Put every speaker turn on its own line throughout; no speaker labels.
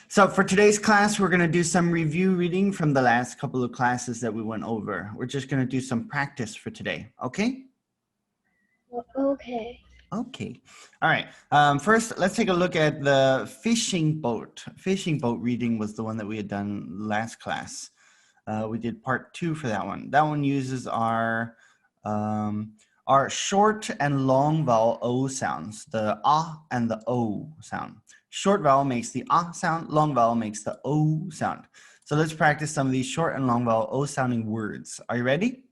So for today's class, we're going to do some review reading from the last couple of classes that we went over. We're just going to do some practice for today. Okay?
Okay.
Okay. All right. First, let's take a look at the fishing boat. Fishing boat reading was the one that we had done last class. We did part 2 for that one. That one uses our short and long vowel O sounds, the ah and the O sound. Short vowel makes the ah sound, long vowel makes the O sound. So let's practice some of these short and long vowel O sounding words. Are you ready?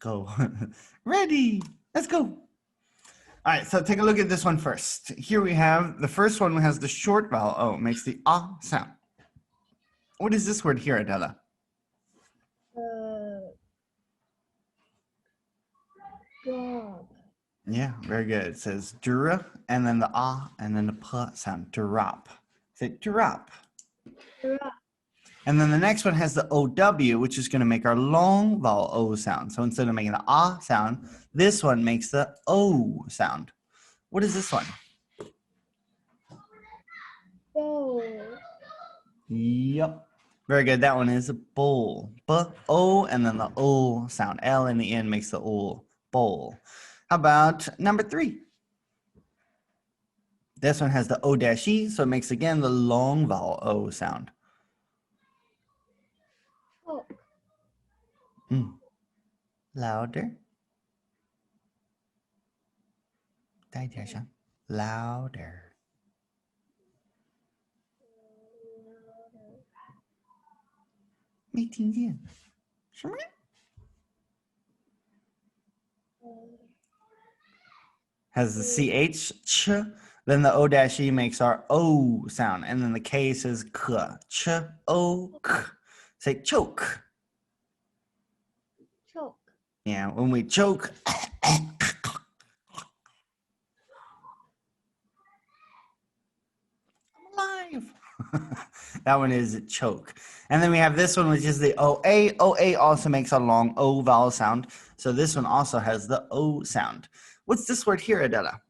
Go. Ready. Let's go. All right, so take a look at this one first. Here we have, the first one has the short vowel O, makes the ah sound. What is this word here, Adela?
Job.
Yeah, very good. It says dura, and then the ah, and then the p sound, drop. Say drop.
Drop.
And then the next one has the OW, which is going to make our long vowel O sound. So instead of making the ah sound, this one makes the O sound. What is this one?
Bowl.
Yep. Very good. That one is a bowl. B-O, and then the O sound. L in the end makes the O. Bowl. How about number 3? This one has the O-E, so it makes, again, the long vowel O sound. Louder. 大一点声 Louder.没听见。什么？ Has the CH, ch, then the O-E makes our O sound, and then the K says k, ch, O, k. Say choke.
Choke.
Yeah, when we choke, I'm alive. That one is choke. And then we have this one, which is the OA. OA also makes a long O vowel sound. So this one also has the O sound. What's this word here, Adela?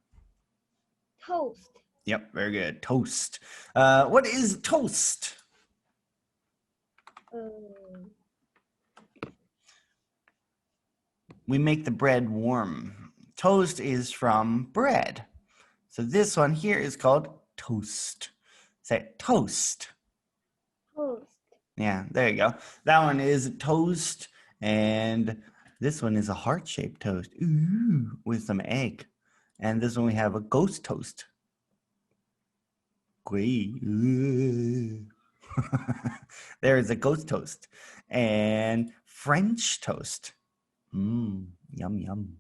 Toast.
Yep, very good. Toast. What is toast? We make the bread warm. Toast is from bread. So this one here is called toast. Say toast.
Toast.
Yeah, there you go. That one is toast, and this one is a heart-shaped toast. Ooh, with some egg. And this one we have a ghost toast. Great. There is a ghost toast. And French toast. Yum, yum.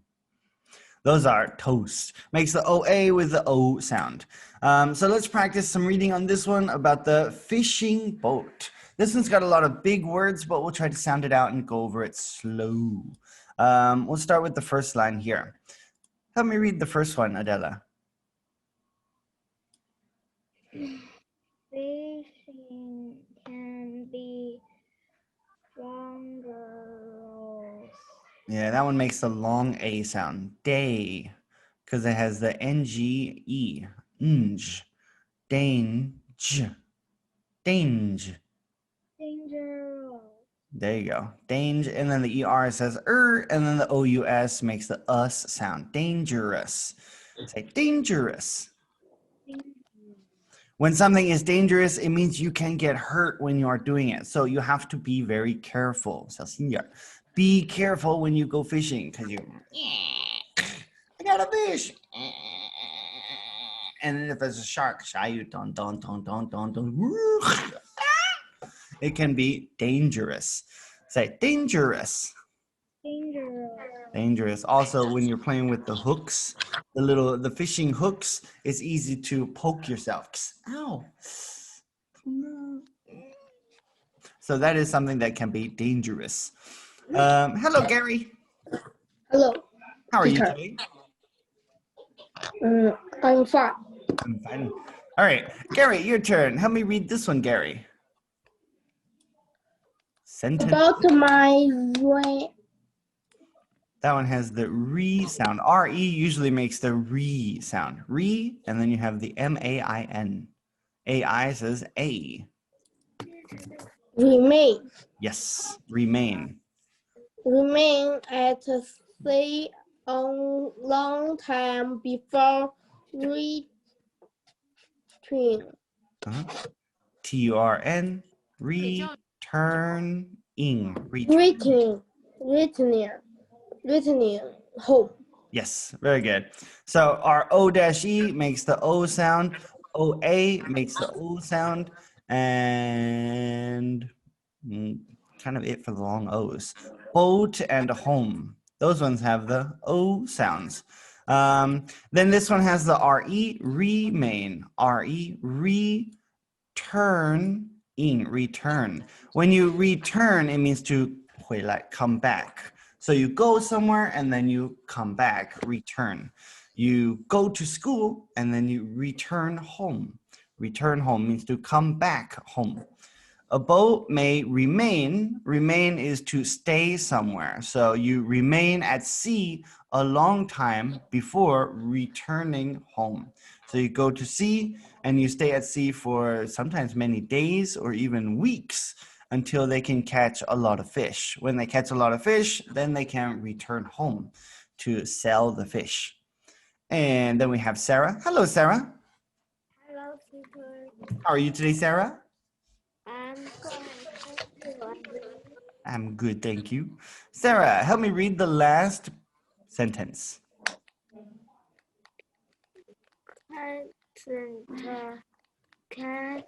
Those are toast. Makes the OA with the O sound. So let's practice some reading on this one about the fishing boat. This one's got a lot of big words, but we'll try to sound it out and go over it slow. We'll start with the first line here. Help me read the first one, Adela.
Fishing can be stronger.
Yeah, that one makes the long A sound. Day, because it has the NGE. Nj. Dange. Dange.
Dangerous.
There you go. Dange, and then the ER says and then the OUS makes the us sound. Dangerous. Say dangerous. When something is dangerous, it means you can get hurt when you are doing it. So you have to be very careful. 小心点. Be careful when you go fishing, because you, I got a fish. And then if there's a shark, it can be dangerous. Say dangerous.
Dangerous.
Dangerous. Also, when you're playing with the hooks, the fishing hooks, it's easy to poke yourself. Ow. So that is something that can be dangerous. Hello, Gary.
Hello.
How are you today?
I'm fine.
I'm fine. All right, Gary, your turn. Help me read this one, Gary. Sentence.
About my
That one has the re sound. R-E usually makes the re sound. Re, and then you have the M-A-I-N. A-I says A.
Remain.
Yes, remain.
Remain at sea a long time before return.
T-U-R-N, returning.
Returning home.
Yes, very good. So our O-E makes the O sound, O-A makes the O sound, and kind of it for the long O's. Boat and home. Those ones have the O sounds. Then this one has the R-E, remain. R-E, return. When you return, it means to 回来, come back. So you go somewhere and then you come back, return. You go to school and then you return home. Return home means to come back home. A boat may remain. Remain is to stay somewhere. So you remain at sea a long time before returning home. So you go to sea and you stay at sea for sometimes many days or even weeks until they can catch a lot of fish. When they catch a lot of fish, then they can return home to sell the fish. And then we have Sarah. Hello, Sarah.
Hello, teacher.
How are you today, Sarah?
I'm good.
I'm good, thank you. Sarah, help me read the last sentence.
Cat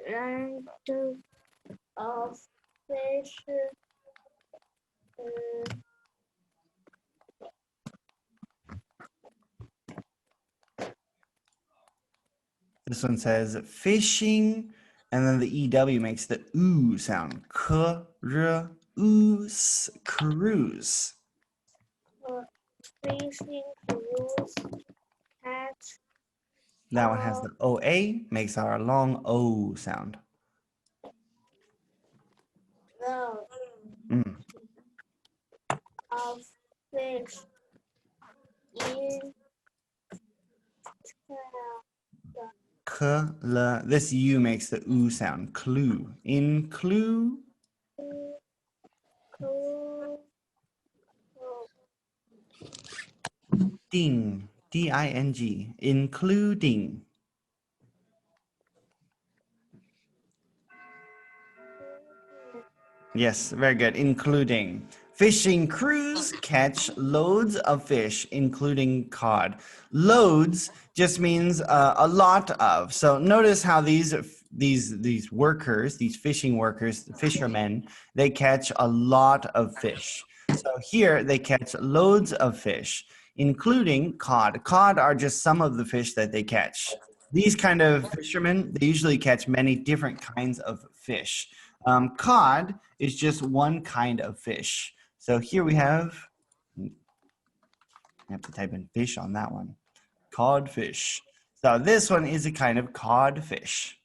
and of fish.
This one says fishing, and then the EW makes the oo sound. Cruise.
Fishing cruise at
That one has the OA, makes our long O sound.
the
Mm.
of fish in
This U makes the oo sound. Clue. Include. Ding. D-I-N-G. Including. Yes, very good. Including. Fishing crews catch loads of fish, including cod. Loads just means a lot of. So notice how these workers, these fishing workers, fishermen, they catch a lot of fish. So here they catch loads of fish, including cod. Cod are just some of the fish that they catch. These kind of fishermen, they usually catch many different kinds of fish. Cod is just one kind of fish. So here we have, I have to type in fish on that one, codfish. So this one is a kind of codfish.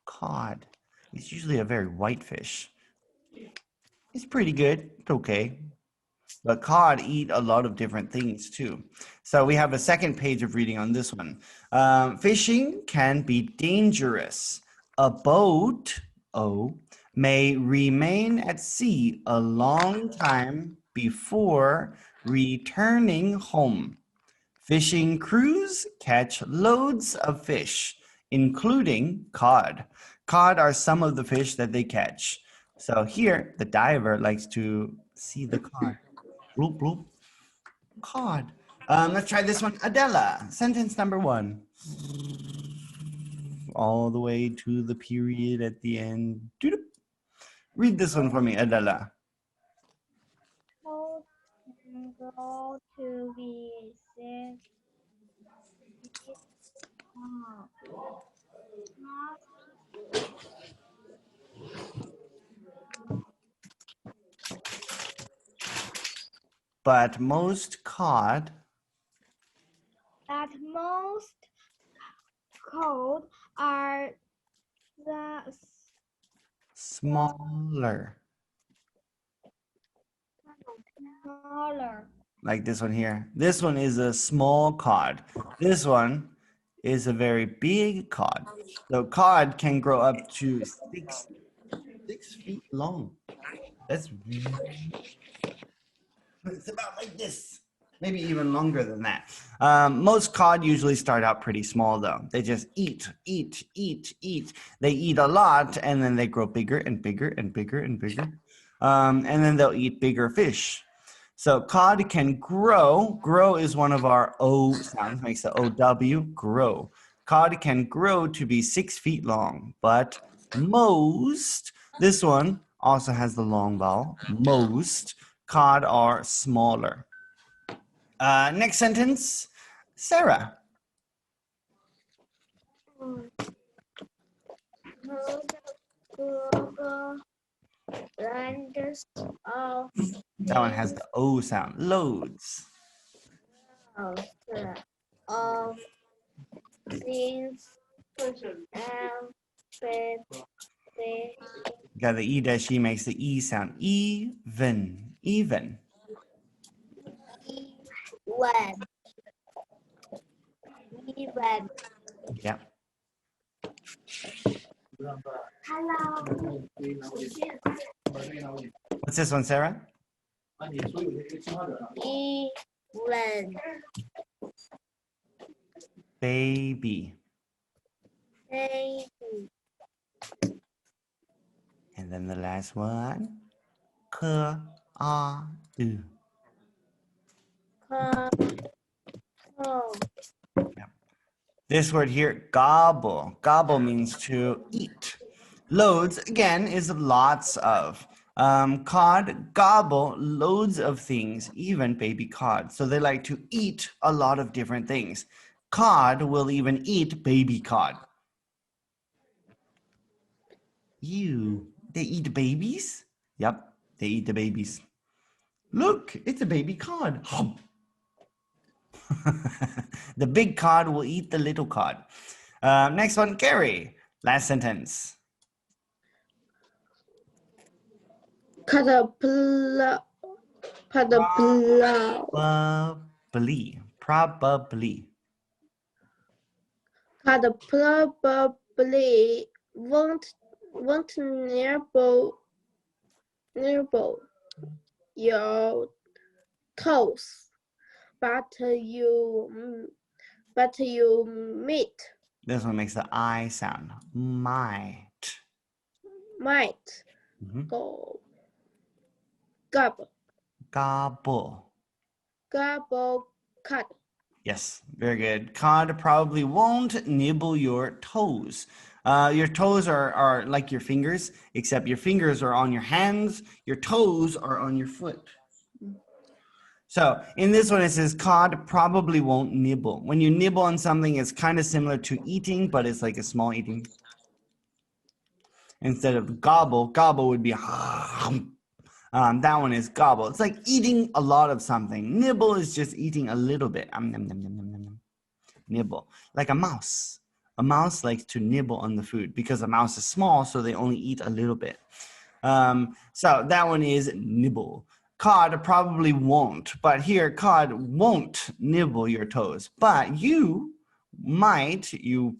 Cod. It's usually a very white fish. It's pretty good. It's okay. But cod eat a lot of different things too. So we have a second page of reading on this one. Fishing can be dangerous. A boat, may remain at sea a long time before returning home. Fishing crews catch loads of fish, including cod. Cod are some of the fish that they catch. So here, the diver likes to see the cod. Bloop, bloop. Cod. Let's try this one. Adela, sentence number 1. All the way to the period at the end. Doodle. Read this one for me, Adela.
Told go to be sick.
But most cod
At most cold are the
smaller.
Smaller.
Like this one here. This one is a small cod. This one is a very big cod. So cod can grow up to 6 feet long. That's it's about like this. Maybe even longer than that. Most cod usually start out pretty small, though. They just eat, eat, eat, eat. They eat a lot, and then they grow bigger and bigger and bigger and bigger. And then they'll eat bigger fish. So cod can grow. Grow is one of our O sounds, makes the OW, grow. Cod can grow to be 6 feet long, but most, this one also has the long vowel, most cod are smaller. Next sentence, Sarah.
Global lands of
That one has the O sound, loads.
of things and
Got the E dash E makes the E sound, even, even.
when even.
Yeah.
Hello.
What's this one, Sarah?
Even.
Baby.
Baby.
And then the last one, K, A, U. This word here, gobble. Gobble means to eat. Loads, again, is lots of. Cod gobble loads of things, even baby cod. So they like to eat a lot of different things. Cod will even eat baby cod. Ew, they eat babies? Yep, they eat the babies. Look, it's a baby cod. The big cod will eat the little cod. Next one, Gary. Last sentence.
Caterpillar, caterpillar,
Probably.
caterpillar probably won't nibble your toes, but you meet
This one makes the I sound. Might. Mhm.
go gobble
Gobble.
cut.
Yes, very good. Cod probably won't nibble your toes. Your toes are like your fingers, except your fingers are on your hands, your toes are on your foot. So in this one, it says cod probably won't nibble. When you nibble on something, it's kind of similar to eating, but it's like a small eating. Instead of gobble, gobble would be that one is gobble. It's like eating a lot of something. Nibble is just eating a little bit. Nom, nom, nom, nom, nom, nom. Nibble, like a mouse. A mouse likes to nibble on the food because a mouse is small, so they only eat a little bit. So that one is nibble. Cod probably won't, but here cod won't nibble your toes, but you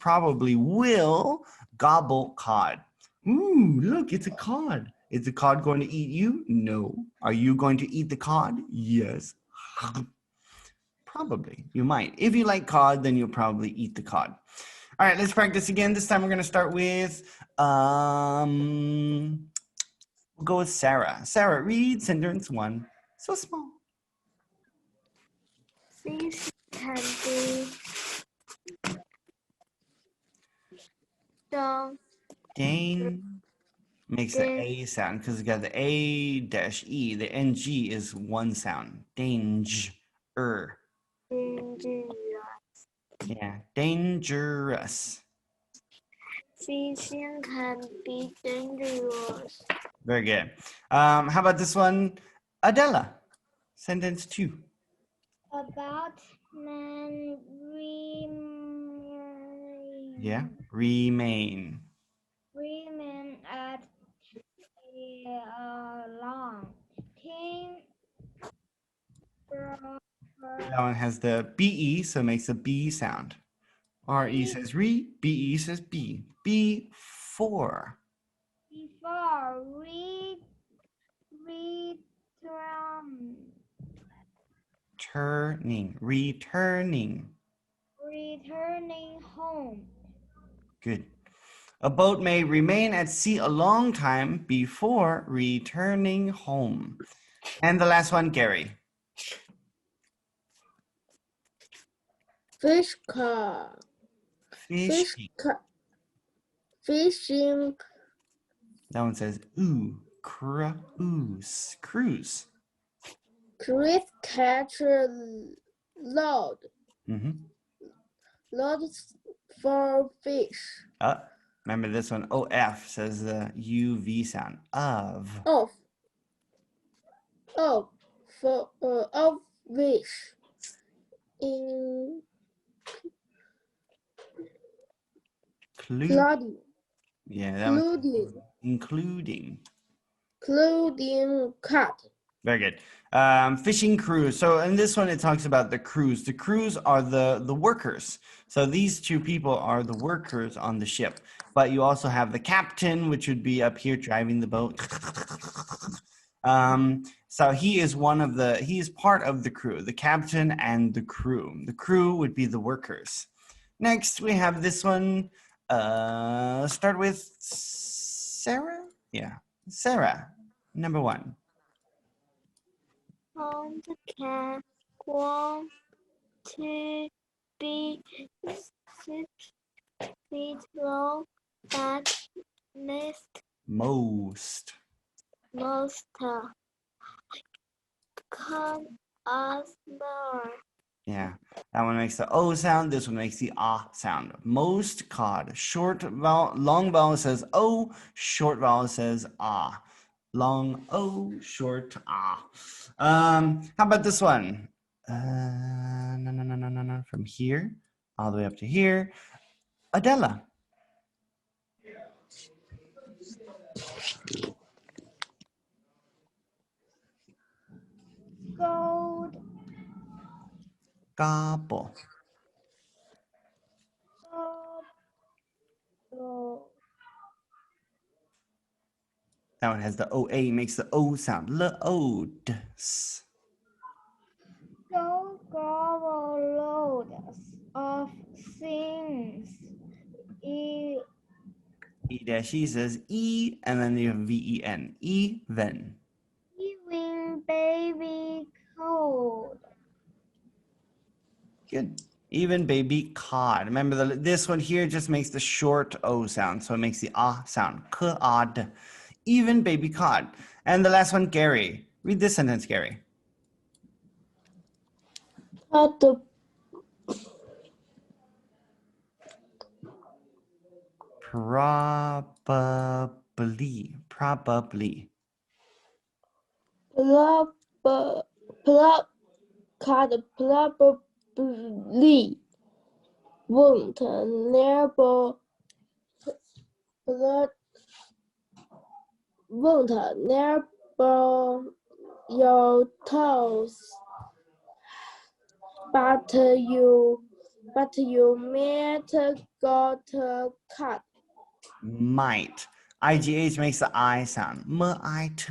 probably will gobble cod. Ooh, look, it's a cod. Is the cod going to eat you? No. Are you going to eat the cod? Yes. Probably. You might. If you like cod, then you'll probably eat the cod. All right, let's practice again. This time we're going to start with we'll go with Sarah. Sarah, read sentence 1. So small.
Things can be done.
Dane makes the A sound because it got the A dash E. The NG is one sound. Danger. Yeah, dangerous.
Fishing can be dangerous.
Very good. How about this one? Adela, sentence 2.
About men
Yeah, remain.
remain at a long. Team
That one has the BE, so it makes a B sound. RE says re, BE says B. Before.
Before return,
Returning.
returning home.
Good. A boat may remain at sea a long time before returning home. And the last one, Gary.
Fish car. Fish
Fishing.
car. Fishing.
That one says ooh, cruise. Cruise.
Chris catch load.
Mm-hmm.
Loads for fish.
Remember this one, OF says the UV sound. Of.
Of. Of. Of fish. In flooding.
Yeah, that one.
Including cut.
Very good. Fishing crews. So in this one, it talks about the crews. The crews are the workers. So these two people are the workers on the ship. But you also have the captain, which would be up here driving the boat. So he is part of the crew, the captain and the crew. The crew would be the workers. Next, we have this one. Start with Sarah. Yeah, Sarah, number 1.
Pond can grow to be 6 feet long, but
Most.
most can as more.
Yeah, that one makes the O sound. This one makes the ah sound. Most cod. Short vowel, long vowel says O. Short vowel says ah. Long O, short ah. How about this one? No. From here all the way up to here. Adela.
Gold,
Gobble.
gold,
That one has the OA, makes the O sound. Loads.
loads of things. E
E-E says E, and then you have VEN. Even.
even baby cold.
Good. Even baby cod. Remember, this one here just makes the short O sound, so it makes the ah sound. Cod. Even baby cod. And the last one, Gary. Read this sentence, Gary.
The
Probably. Probably.
plug cut probably won't never blood won't never your toes, but you might got cut.
Might. IGH makes the I sound. Might.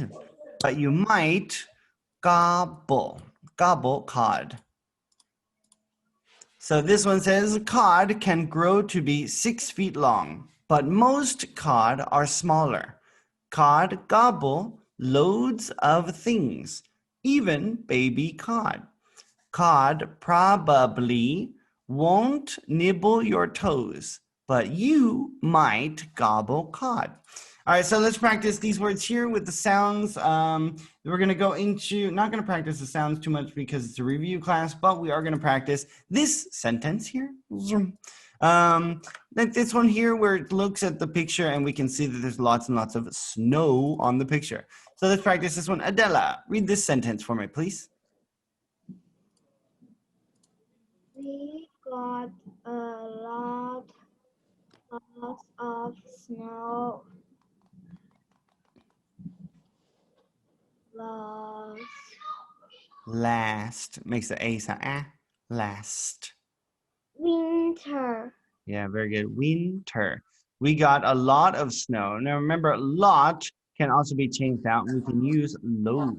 But you might gobble. Gobble cod. So this one says cod can grow to be 6 feet long, but most cod are smaller. Cod gobble loads of things, even baby cod. Cod probably won't nibble your toes, but you might gobble cod. All right, so let's practice these words here with the sounds. We're going to go into, not going to practice the sounds too much because it's a review class, but we are going to practice this sentence here. This one here where it looks at the picture and we can see that there's lots and lots of snow on the picture. So let's practice this one. Adela, read this sentence for me, please.
We got a lot of snow last
Last makes the A sound. last.
Winter.
Yeah, very good. Winter. We got a lot of snow. Now remember, lot can also be changed out, and we can use loads.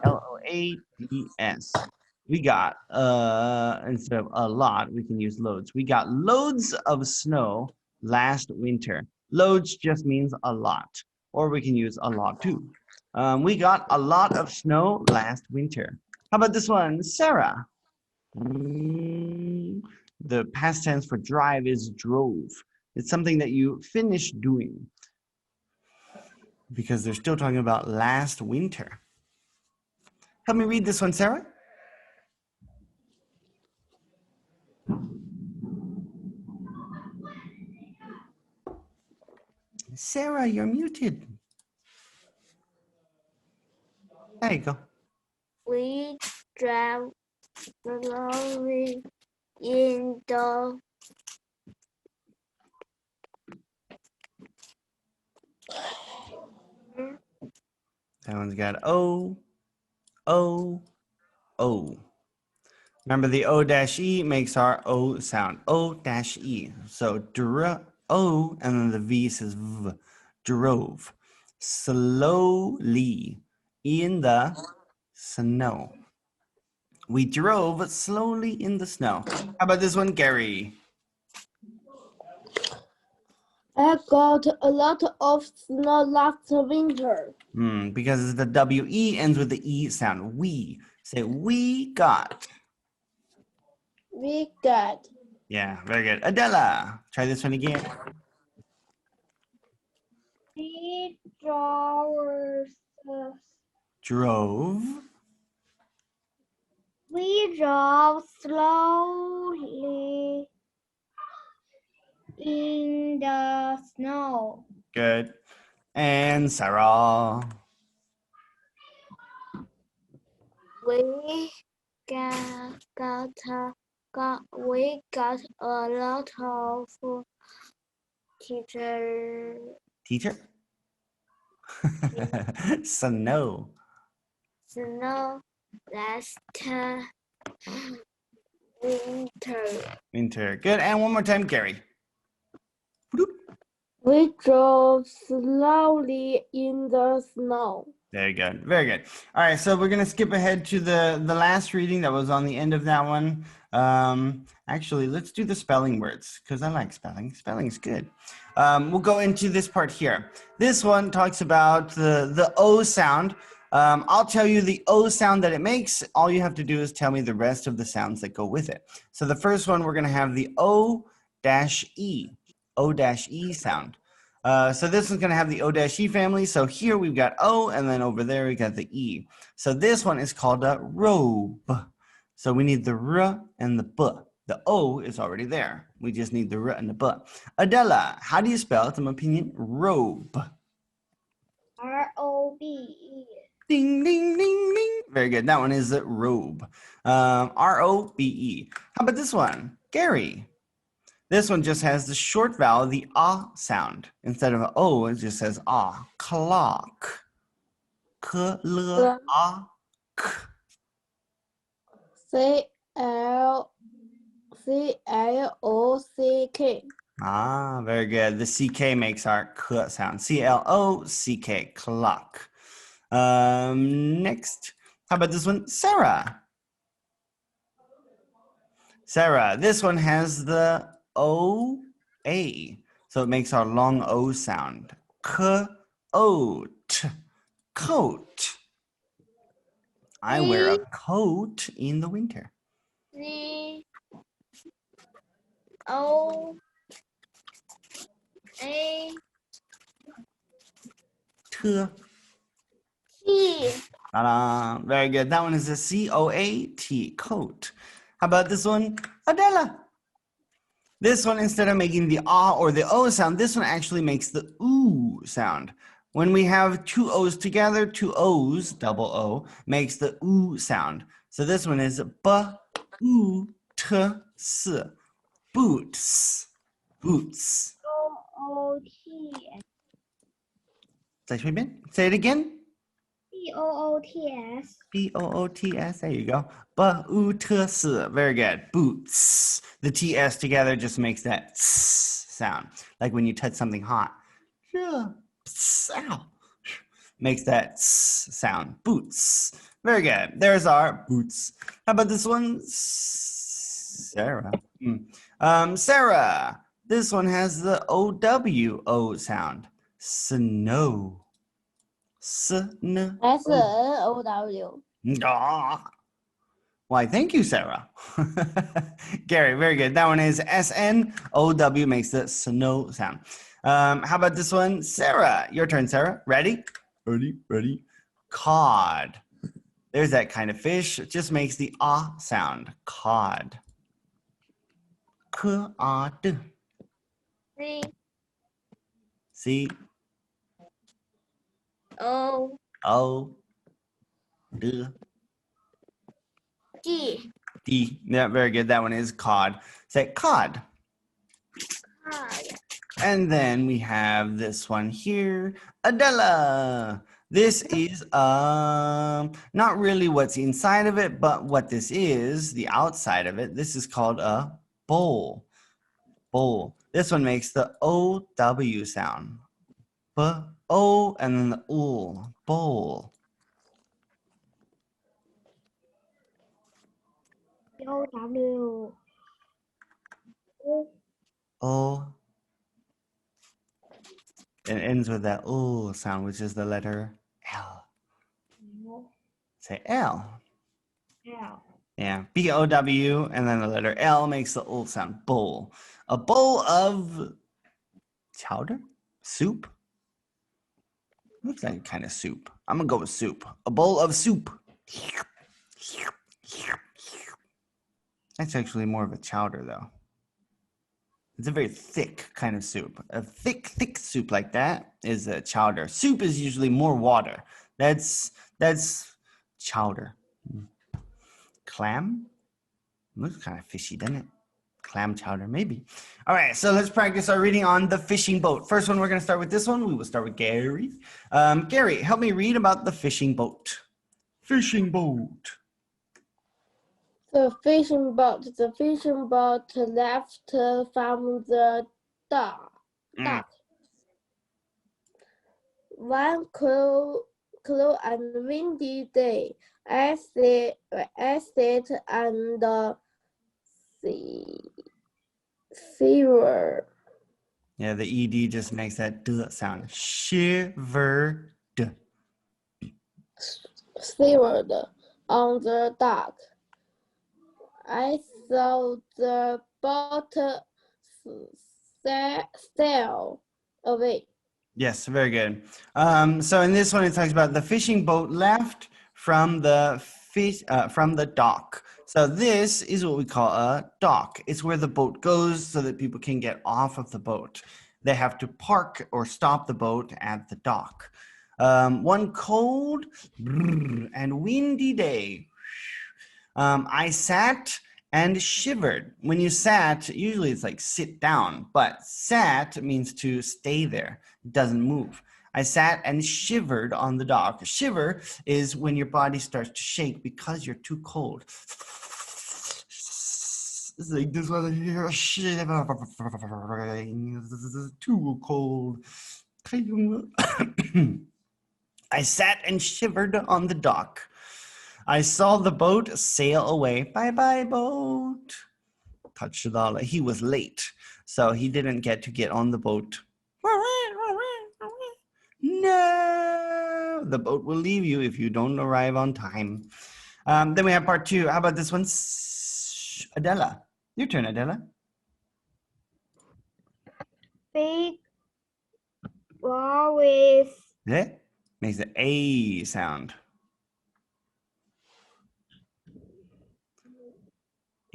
Loads. We got instead of a lot, we can use loads. We got loads of snow last winter. Loads just means a lot, or we can use a lot too. We got a lot of snow last winter. How about this one, Sarah? The past tense for drive is drove. It's something that you finished doing because they're still talking about last winter. Help me read this one, Sarah. Sarah, you're muted. There you go.
We drive slowly in the
That one's got O, O, O. Remember the O-E makes our O sound. O-E. So O, and then the V says V. Drove. Slowly in the snow. We drove slowly in the snow. How about this one, Gary?
I got a lot of snow last winter.
Because the W-E ends with the E sound. We. Say, we got.
We got
Yeah, very good. Adela, try this one again.
We drove.
Drove.
We drove slowly in the snow.
Good. And Sarah.
we got a lot of teacher
Teacher? Snow.
snow last winter.
Winter. Good. And one more time, Gary.
We drove slowly in the snow.
Very good. Very good. All right, so we're gonna skip ahead to the last reading that was on the end of that one. Actually, let's do the spelling words because I like spelling. Spelling's good. We'll go into this part here. This one talks about the O sound. I'll tell you the O sound that it makes. All you have to do is tell me the rest of the sounds that go with it. So the first one, we're gonna have the O-E. O-E sound. So this is going to have the O-E family. So here we've got O, and then over there we got the E. So this one is called a robe. So we need the R and the B. The O is already there. We just need the R and the B. Adela, how do you spell, to my opinion, robe?
R-O-B-E.
Ding, ding, ding, ding. Very good. That one is a robe. R-O-B-E. How about this one? Gary. This one just has the short vowel, the ah sound. Instead of an O, it just says ah. Clock. K-L-A-K.
C-L-O-C-K.
Ah, very good. The CK makes our K sound. C-L-O-C-K, clock. Next, how about this one? Sarah. Sarah, this one has the O-A. So it makes our long O sound. Coat. Coat. I wear a coat in the winter.
C-O-A-T.
Ta-da. Very good. That one is a C-O-A-T, coat. How about this one? Adela. This one, instead of making the ah or the O sound, this one actually makes the oo sound. When we have two O's together, two O's, double O, makes the oo sound. So this one is b-oo-t-s, boots, boots.
O-O-T.
再说一遍. Say it again.
Boots.
Boots. There you go. Boots. Very good. Boots. The TS together just makes that sound. Like when you touch something hot. Yeah. Ow. Makes that sound. Boots. Very good. There's our boots. How about this one? Sarah. Sarah. This one has the OWO sound. Snow. Snow.
SNOW.
Ah. Why, thank you, Sarah. Gary, very good. That one is SNOW, makes the snow sound. How about this one? Sarah, your turn, Sarah. Ready? Ready. Cod. There's that kind of fish. It just makes the ah sound. Cod. Cod. See?
O
O. D.
G.
D. Yeah, very good. That one is cod. Say cod.
Cod.
And then we have this one here, Adela. This is not really what's inside of it, but what this is, the outside of it. This is called a bowl. Bowl. This one makes the OW sound. B-O and then the O. Bowl.
W.
O. It ends with that O sound, which is the letter L. Say L.
L.
Yeah, B-O-W, and then the letter L makes the O sound. Bowl. A bowl of chowder? Soup? Looks like a kind of soup. I'm gonna go with soup. A bowl of soup. That's actually more of a chowder, though. It's a very thick kind of soup. A thick soup like that is a chowder. Soup is usually more water. That's chowder. Clam? Looks kind of fishy, doesn't it? Clam chowder, maybe. All right, so let's practice our reading on the fishing boat. First one, we're going to start with this one. We will start with Gary. Gary, help me read about the fishing boat. Fishing boat.
The fishing boat left from the dock. One cool and windy day, I sit on the seaward.
Yeah, the ED just makes that duh sound. Shivered.
Seaward on the dock. I saw the boat sail away.
Yes, very good. So in this one, it talks about the fishing boat left from the dock. So this is what we call a dock. It's where the boat goes so that people can get off of the boat. They have to park or stop the boat at the dock. One cold and windy day, I sat and shivered. When you sat, usually it's like sit down, but sat means to stay there. It doesn't move. I sat and shivered on the dock. Shiver is when your body starts to shake because you're too cold. It's like this one here, shiver. Too cold. I sat and shivered on the dock. I saw the boat sail away. Bye-bye, boat. He was late, so he didn't get on the boat. No, the boat will leave you if you don't arrive on time. Then we have part two. How about this one? Adela. Your turn, Adela.
Big always
Yeah. Makes the A sound.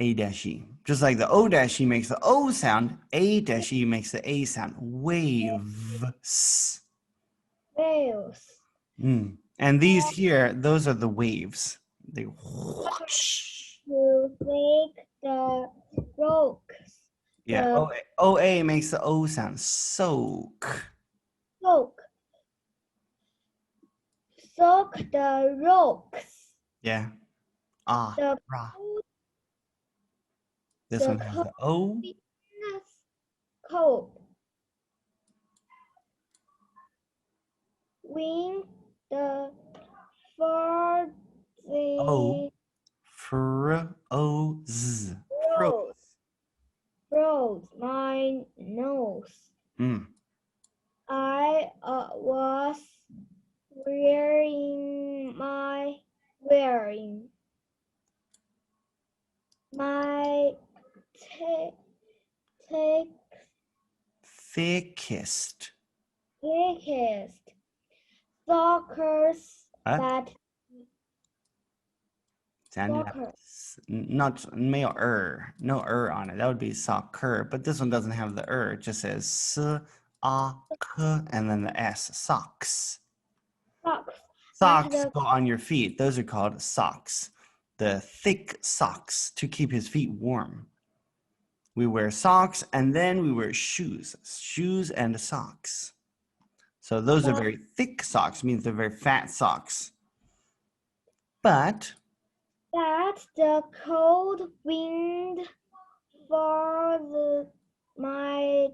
A-E. Just like the O-E makes the O sound, A-E makes the A sound. Waves.
waves.
And these here, those are the waves. They whoosh.
To make the rocks.
Yeah, O-A makes the O sound. Soak.
Soak. soak the rocks.
Yeah. Ah,
The
ra.
cold,
This
the
one has the O.
coldness, cold. When the
O.
frozen
Froze.
froze,
Froze.
froze my nose.
Mm.
I was wearing my ta- ta-
Thickest.
thickest sockers
Huh?
that
Sounded like
soccer
not male no on it. That would be soccer, but this one doesn't have the It just says s a k and then the s. Socks.
socks that
Socks
the
go on your feet. Those are called socks. The thick socks to keep his feet warm. We wear socks and then we wear shoes. Shoes and socks. So those are
that,
very thick socks, means they're very fat socks. But
that the cold wind for my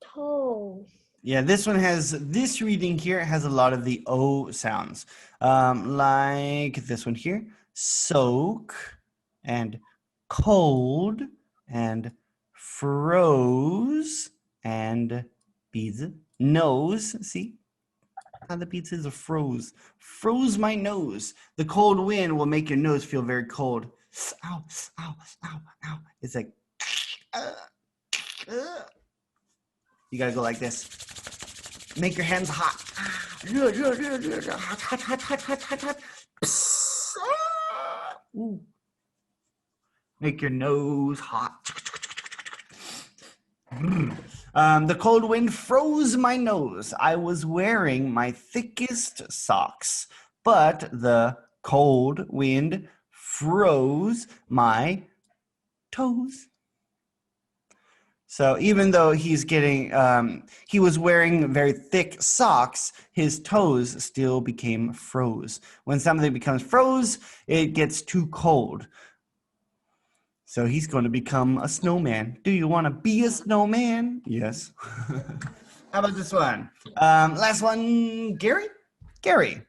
toes.
yeah, this one has this reading here has a lot of the O sounds, like this one here, soak and cold and froze and beads nose. See how the beads is a froze. Froze my nose. The cold wind will make your nose feel very cold. Ow, ow, ow, ow. It's like, uh, uh. You gotta go like this. Make your hands hot. Hot, hot, hot, hot, hot, hot, hot. Ooh. Make your nose hot. The cold wind froze my nose. I was wearing my thickest socks, but the cold wind froze my toes. So even though he's getting, he was wearing very thick socks, his toes still became froze. When something becomes froze, it gets too cold. So he's going to become a snowman. Do you want to be a snowman? Yes. How about this one? Last one, Gary? Gary.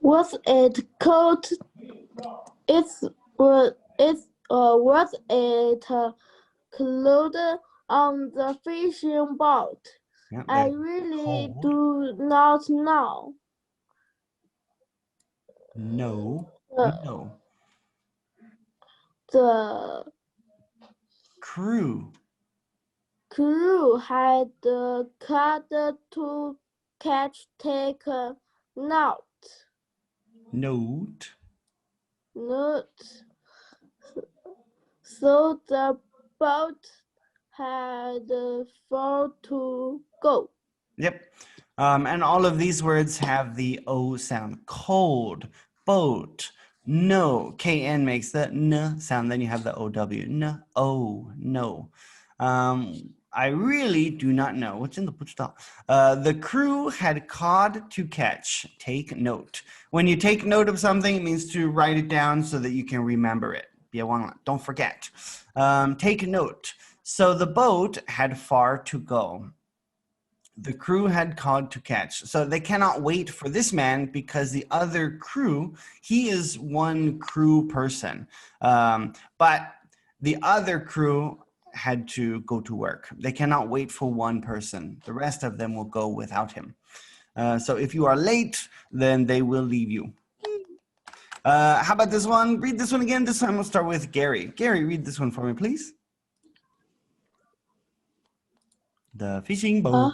Was it cold? Was it cold on the fishing boat?
Yeah,
I
there's
really
cold.
do not know.
No.
The,
No.
the
Crew.
crew had cut to take note.
Note.
Note. So the boat had far to go.
Yep. And all of these words have the O sound. Cold, boat, no. KN makes the N sound. Then you have the OW. N, O, no. I really do not know. What's in the put stop? The crew had cod to catch. Take note. When you take note of something, it means to write it down so that you can remember it. Don't forget. Take note. So the boat had far to go. The crew had cod to catch. So they cannot wait for this man because the other crew, he is one crew person. But the other crew had to go to work. They cannot wait for one person. The rest of them will go without him. So if you are late, then they will leave you. How about this one? Read this one again. This time we'll start with Gary. Gary, read this one for me, please. The fishing boat.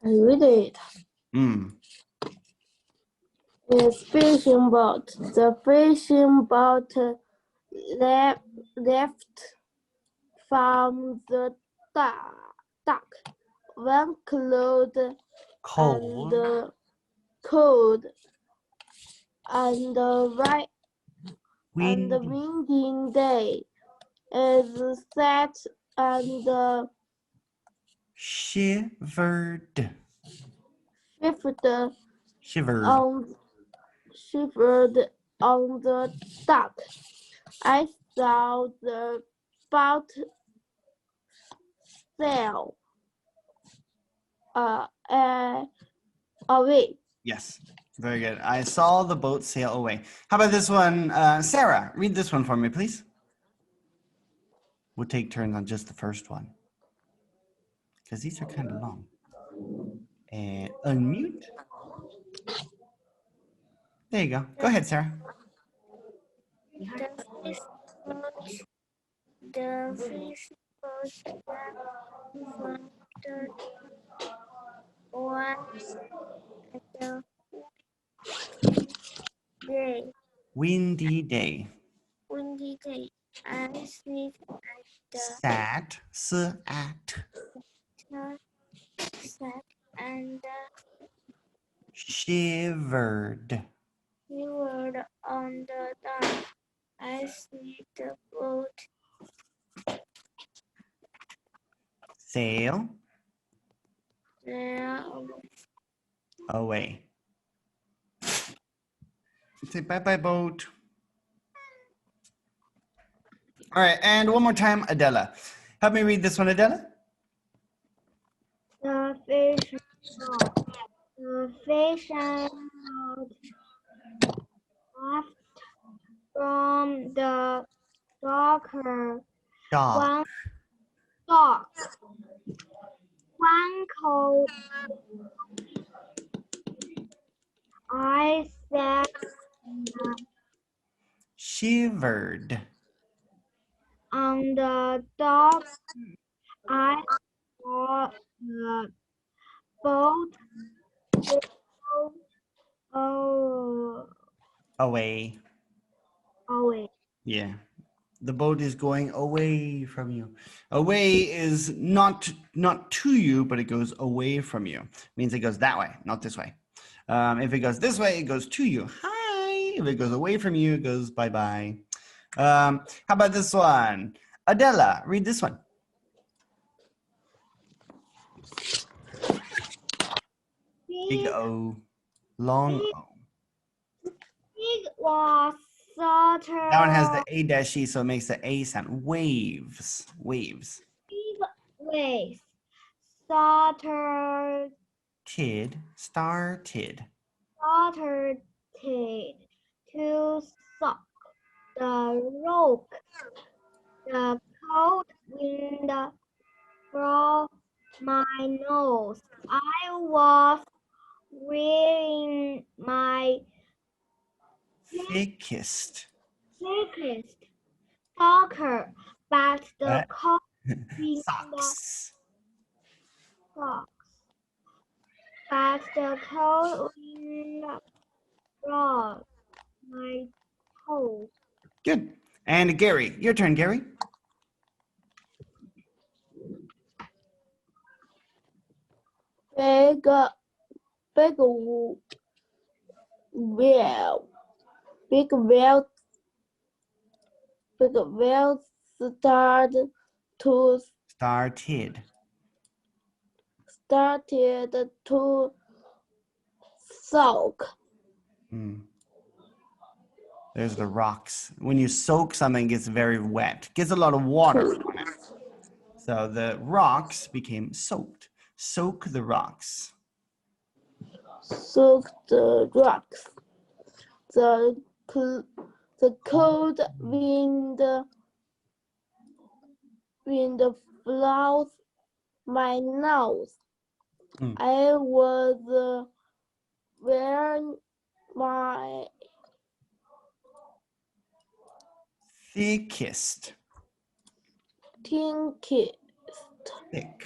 I read it.
Mm.
It's fishing boat. The fishing boat left from the dock when cold
Cold.
and cold and right and
Windy.
windy day is set and
Shivered.
shivered
Shivered.
shivered on the dock. I saw the boat sail away.
Yes. Very good. I saw the boat sail away. How about this one? Sarah, read this one for me, please. We'll take turns on just the first one, because these are kind of long. And unmute. There you go. Go ahead, Sarah.
The fish boat from the one the day,
Windy day.
windy day. I sleep at the
Sat. Sat.
set and
Shivered.
shivered on the dock. I see the boat
Sail
sail
away. Say bye-bye, boat. All right, and one more time, Adela. Help me read this one, Adela.
the fish boat. The fish and boat left from the docker.
Dog.
One dock. One cold. I sat
Shivered.
on the dock. I saw the boat go
Away.
away.
Yeah. The boat is going away from you. Away is not to you, but it goes away from you. Means it goes that way, not this way. If it goes this way, it goes to you. Hi. If it goes away from you, it goes bye-bye. How about this one? Adela, read this one. Big O. Long O.
Pig was slaughtered.
That one has the A-E, so it makes the A sound. Waves. Waves.
Waves. Slaughtered.
Started.
Started to suck the rope. The cold wind from my nose. I was wearing my
Thickest.
soccer, but the cold wind
Socks.
socks. But the cold wind brought my toes.
Good. And Gary, your turn, Gary.
Big wheel. Big wheel started to soak.
There's the rocks. When you soak something, it gets very wet. It gets a lot of water on it. So the rocks became soaked. Soak the rocks.
Soak the rocks. The cold wind blows my nose. I was wearing my
thickest.
thickest.
Thick.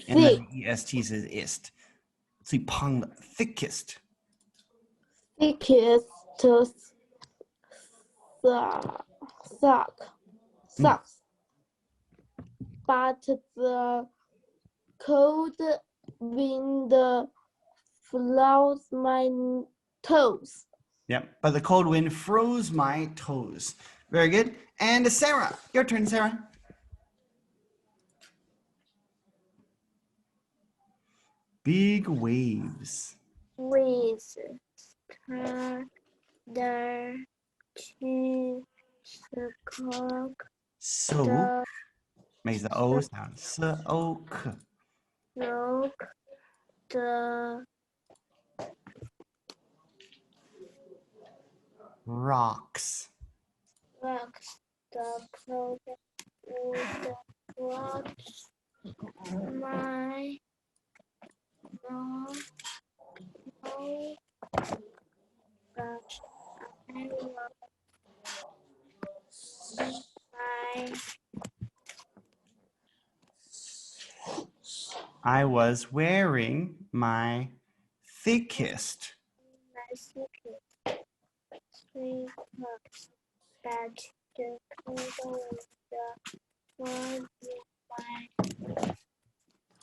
And then the EST says ist. So you pong the thickest.
Thickest socks. But the cold wind blows my toes.
Yep, but the cold wind froze my toes. Very good. And Sarah, your turn, Sarah. Big waves.
with started to soak
Soak
the
makes the O sound. Soak.
soak the
Rocks.
rocks. The cloud would watch my no, no, but I was my
I was wearing my thickest.
secret three clocks that the cloud was my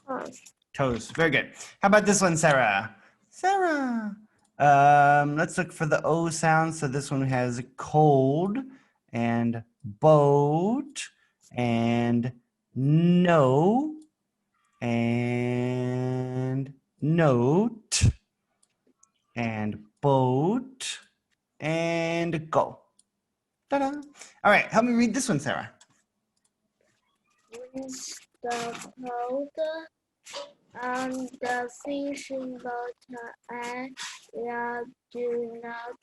house.
Toes. Very good. How about this one, Sarah? Sarah. Let's look for the O sound. So this one has cold and boat and no and note and boat and go. Ta-da. All right, help me read this one, Sarah.
With the cloud and the fishing boat and do not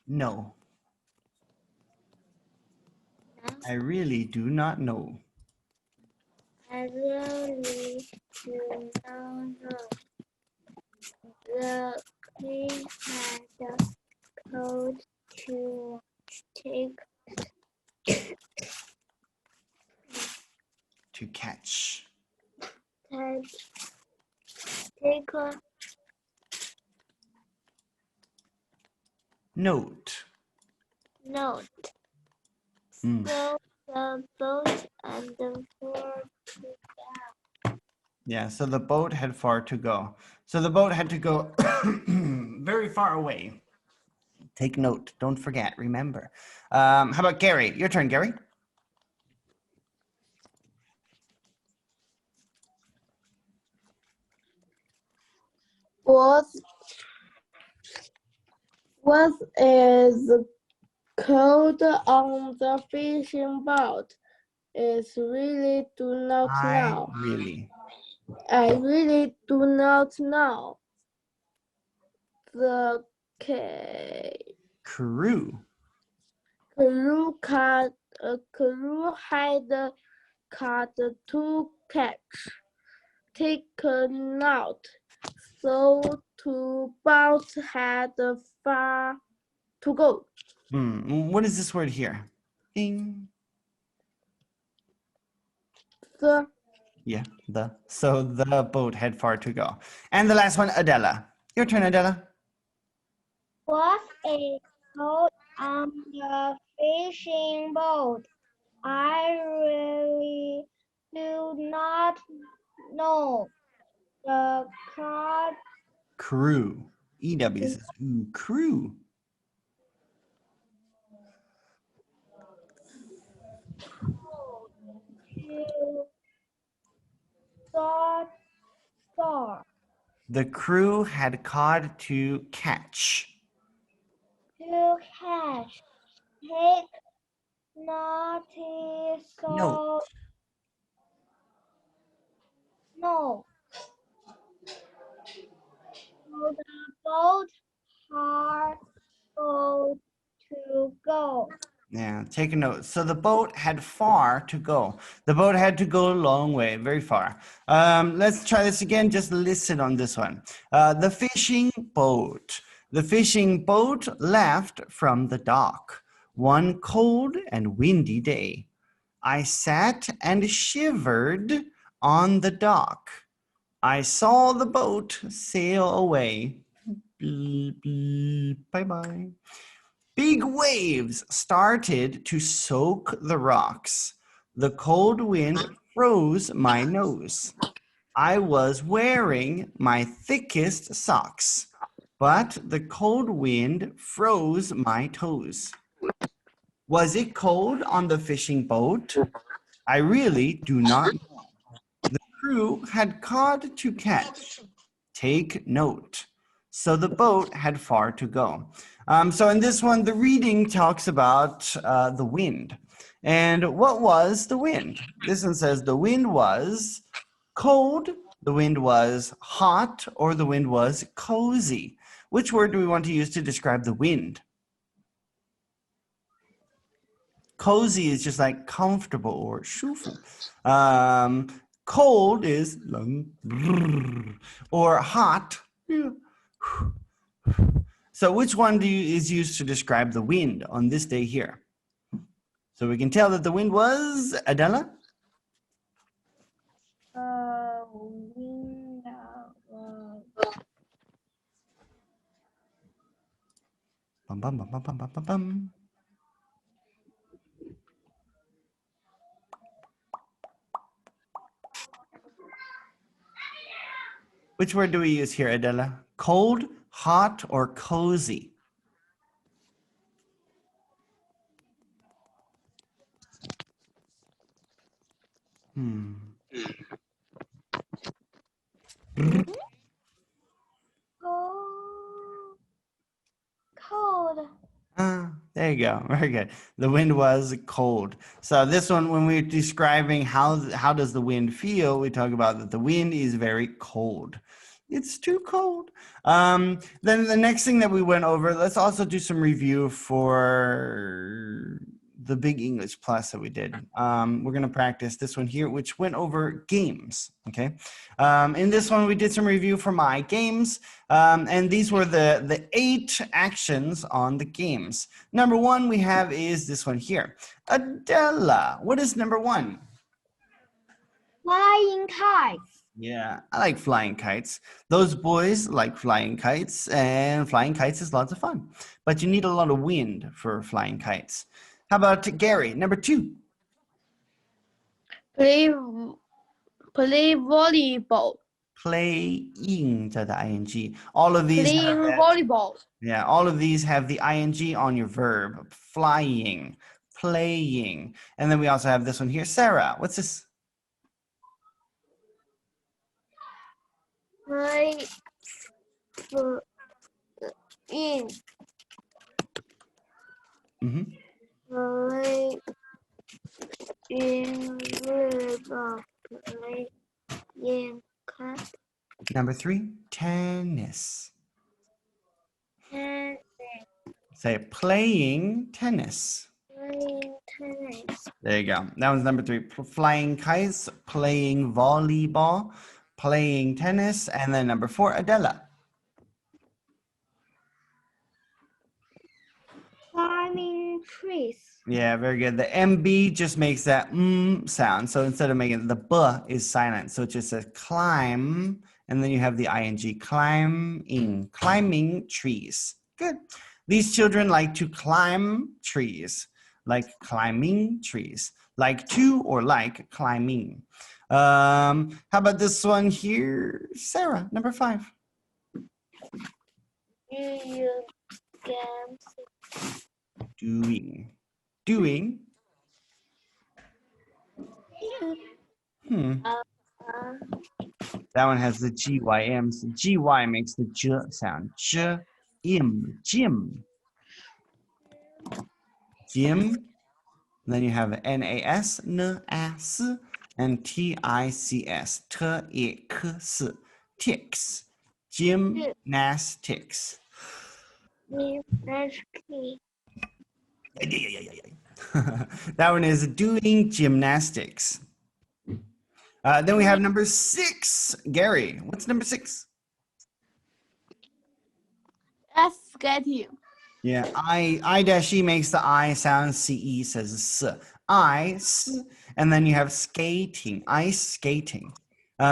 No,
know.
I really do not know.
I really do not know. The king had code to take
To catch.
take take a
Note.
note.
Mm.
So the boat and the four
Yeah, so the boat had far to go. So the boat had to go very far away. Take note. Don't forget. Remember. How about Gary? Your turn, Gary.
What is cold on the fishing boat? Is really do not know. I really do not know. The
Crew.
crew had caught to catch. Take a note. So two boats had far to go.
What is this word here? Ding.
The
Yeah, the. So the boat had far to go. And the last one, Adela. Your turn, Adela.
was a cold on the fishing boat. I really do not know. The crowd
Crew. EW says, ooh, crew.
to the store
The crew had caught to catch.
to catch. Take notice
Note.
so no. So the boat had go to go.
Yeah, take a note. So the boat had far to go. The boat had to go a long way, very far. Let's try this again. Just listen on this one. The fishing boat. The fishing boat left from the dock one cold and windy day. I sat and shivered on the dock. I saw the boat sail away. Bye bye. Big waves started to soak the rocks. The cold wind froze my nose. I was wearing my thickest socks, but the cold wind froze my toes. Was it cold on the fishing boat? I really do not know. The crew had cod to catch. Take note. So the boat had far to go. So in this one, the reading talks about the wind. And what was the wind? This one says the wind was cold, the wind was hot, or the wind was cozy. Which word do we want to use to describe the wind? Cozy is just like comfortable or 舒服. Cold is 冷, or hot. So which one is used to describe the wind on this day here? So we can tell that the wind was, Adela?
Wind
Bum, bum, bum, bum, bum, bum, bum, bum. Which word do we use here, Adela? Cold, hot, or cozy?
cold.
There you go. Very good. The wind was cold. So this one, when we're describing how does the wind feel, we talk about that the wind is very cold. It's too cold. Then the next thing that we went over, let's also do some review for the Big English Plus that we did. We're going to practice this one here, which went over games. Okay. In this one, we did some review for my games. And these were the 8 actions on the games. Number 1 we have is this one here. Adela, what is number 1?
Flying kites.
Yeah, I like flying kites. Those boys like flying kites, and flying kites is lots of fun. But you need a lot of wind for flying kites. How about Gary, number 2?
Play volleyball.
Playing 加的 ing. All of these have
Playing
that.
volleyball.
Yeah, all of these have the ing on your verb. Flying, playing. And then we also have this one here. Sarah, what's this?
Play in
Mm-hmm.
play in river play in cup
Number 3, tennis.
and
Say playing tennis.
playing tennis.
There you go. That was number 3. Flying kites, playing volleyball, playing tennis. And then number 4, Adela.
Climbing trees.
Yeah, very good. The MB just makes that sound. So instead of making the B is silent. So it just says climb. And then you have the ing, climbing trees. Good. These children like to climb trees, like climbing trees, like to or like climbing. How about this one here? Sarah, number 5.
You games
Doing. Doing. That one has the GYM. So GY makes the J sound. J, im, gym. Gym. Then you have NAS, NAS, and TICS. TICS. Ticks. Gymnastics. That one is doing gymnastics. Then we have number 6. Gary, what's number 6?
Skating.
Yeah, I-E makes the I sound. CE says S. Ice, and then you have skating, ice skating.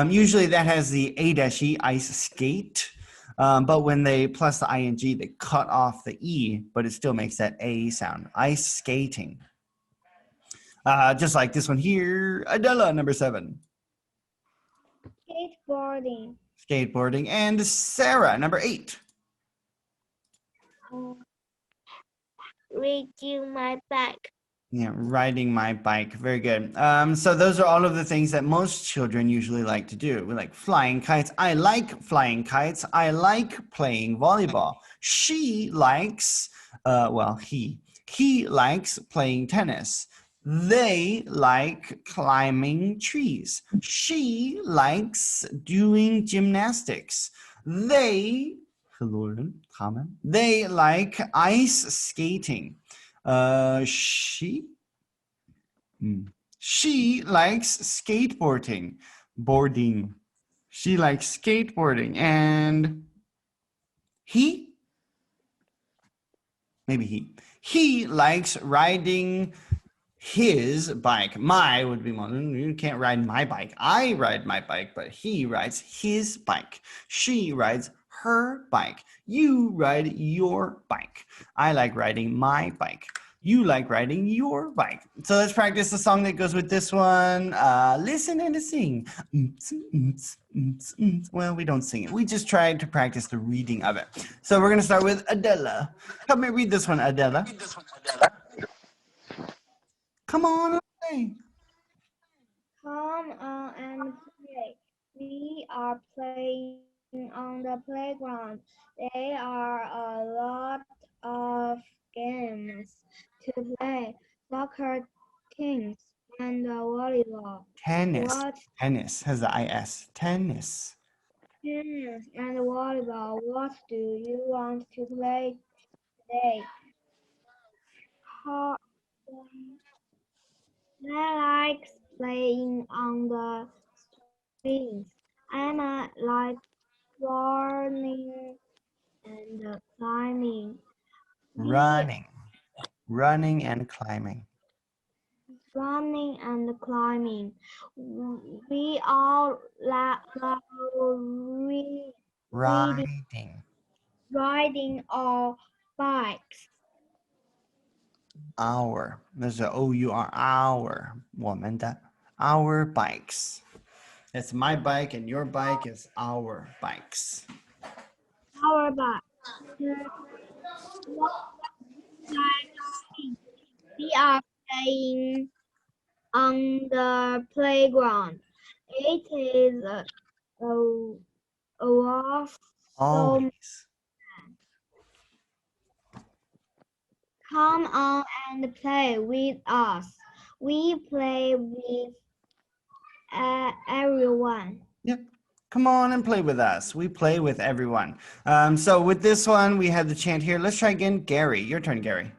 Usually that has the A-E, ice skate. But when they plus the ing, they cut off the E, but it still makes that A sound. Ice skating. Just like this one here, Adela, number 7.
Skateboarding.
Skateboarding. And Sarah, number 8.
Reading my back.
Yeah, riding my bike. Very good. So those are all of the things that most children usually like to do. We like flying kites. I like flying kites. I like playing volleyball. She likes, he likes playing tennis. They like climbing trees. She likes doing gymnastics. They, they like ice skating. She she likes skateboarding. Boarding. She likes skateboarding. And he, maybe he likes riding his bike. My would be more, you can't ride my bike. I ride my bike, but he rides his bike. She rides her bike. You ride your bike. I like riding my bike. You like riding your bike. So let's practice the song that goes with this one. Listen and sing. Well, we don't sing it. We just try to practice the reading of it. So we're going to start with Adela. Help me read this one, Adela. Come on and play.
Come on and play. We are playing on the playground. There are a lot of games to play. Soccer, teams, and volleyball.
Tennis.
What
Tennis has the IS. Tennis.
tennis and volleyball. What do you want to play today? How, I like playing on the swings. Emma likes running and climbing.
Running. Running and climbing.
Running and climbing. We all like
Riding.
riding our bikes.
Our. There's a O-U-R. Our. 我们的. Our bikes. It's my bike and your bike is our bikes.
Our bikes. We are playing on the playground. It is a lot.
Always.
Come on and play with us. We play with everyone.
Yep. Come on and play with us. We play with everyone. So with this one, we have the chant here. Let's try again. Gary, your turn, Gary.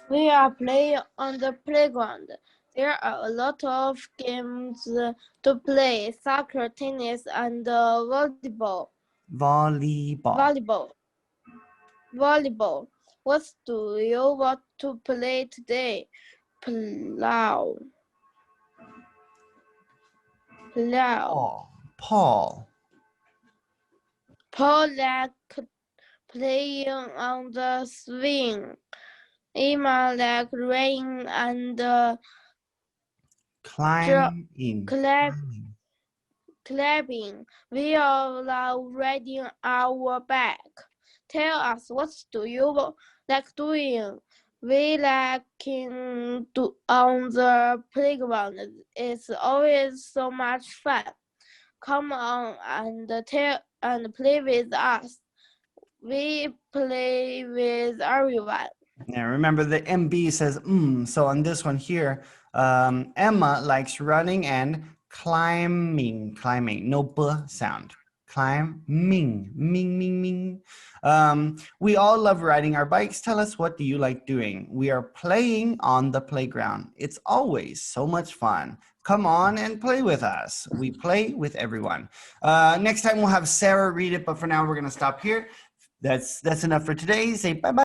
We are playing on the playground. There are a lot of games to play: soccer, tennis, and volleyball.
Volleyball.
Volleyball. What do you want to play today? Plow.
Paul.
Paul likes playing on the swing. Emma likes running and
Climbing.
clapping. We all are riding our bike. Tell us, what do you like doing? We like on the playground. It's always so much fun. Come on and play with us. We play with everyone.
Now remember the MB says so on this one here, Emma likes running and climbing, no b sound. Climbing, ming. We all love riding our bikes. Tell us, what do you like doing? We are playing on the playground. It's always so much fun. Come on and play with us. We play with everyone. Next time we'll have Sarah read it, but for now we're going to stop here. That's enough for today. Say bye-bye.